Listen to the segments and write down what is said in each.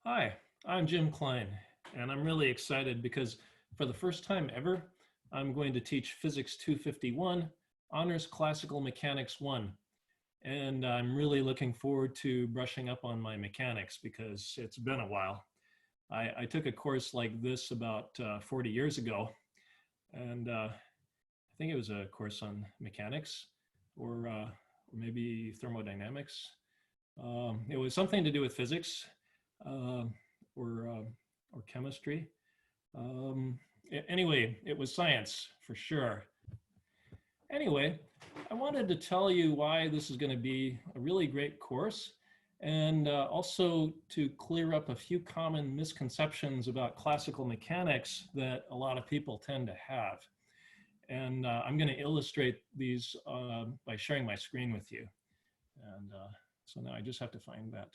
Hi, I'm Jim Klein, and I'm really excited because for the first time ever, I'm going to teach Physics 251, Honors Classical Mechanics 1. And I'm really looking forward to brushing up on my mechanics because it's been a while. I took a course like this about 40 years ago, and I think it was a course on mechanics or maybe thermodynamics. It was something to do with physics. Uh, or or chemistry. Um, anyway, it was science for sure. Anyway, I wanted to tell you why this is going to be a really great course and also to clear up a few common misconceptions about classical mechanics that a lot of people tend to have. And I'm going to illustrate these by sharing my screen with you. And so now I just have to find that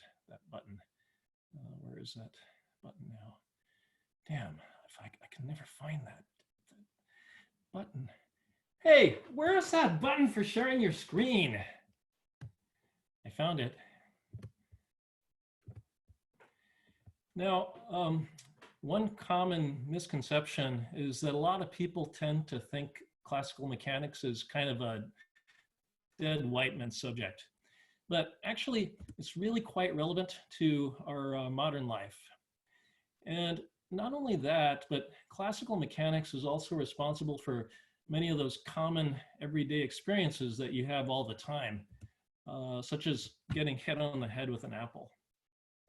button. Where is that button now? Damn, if I can never find that button. Hey, where's that button for sharing your screen? I found it. Now, one common misconception is that a lot of people tend to think classical mechanics is kind of a dead white man subject. But actually, it's really quite relevant to our modern life. And not only that, but classical mechanics is also responsible for many of those common everyday experiences that you have all the time, such as getting hit on the head with an apple.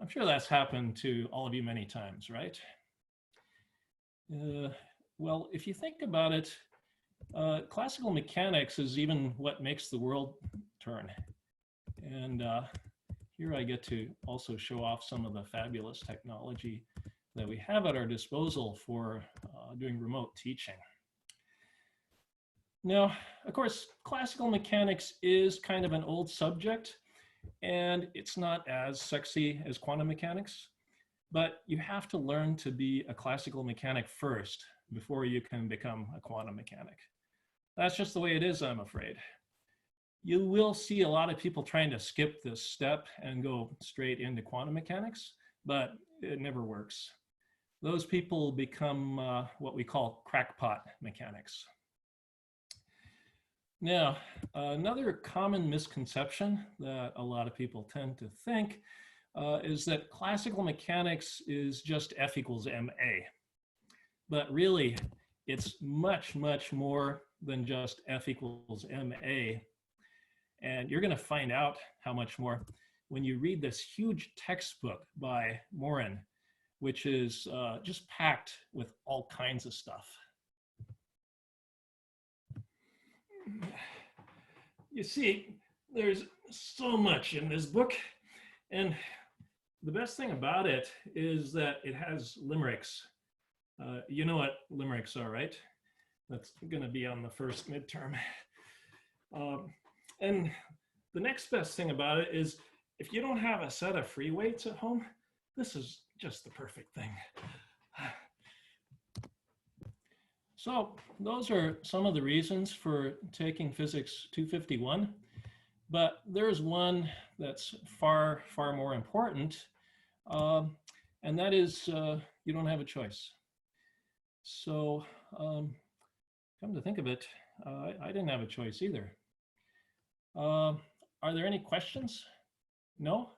I'm sure that's happened to all of you many times, right? Well, if you think about it, classical mechanics is even what makes the world turn. And here I get to also show off some of the fabulous technology that we have at our disposal for doing remote teaching. Now, of course, classical mechanics is kind of an old subject, and it's not as sexy as quantum mechanics, but you have to learn to be a classical mechanic first before you can become a quantum mechanic. That's just the way it is, I'm afraid. You will see a lot of people trying to skip this step and go straight into quantum mechanics, but it never works. Those people become what we call crackpot mechanics. Now, another common misconception that a lot of people tend to think is that classical mechanics is just F equals ma. But really, it's much, much more than just F equals ma. And you're going to find out how much more when you read this huge textbook by Morin, which is just packed with all kinds of stuff. You see, there's so much in this book, and the best thing about it is that it has limericks. You know what limericks are, right? That's going to be on the first midterm. And the next best thing about it is if you don't have a set of free weights at home, this is just the perfect thing. So those are some of the reasons for taking Physics 251, but there's one that's far, far more important, and that is you don't have a choice. So come to think of it, I didn't have a choice either. Are there any questions? No?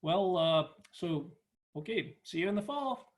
Well, so, okay, see you in the fall.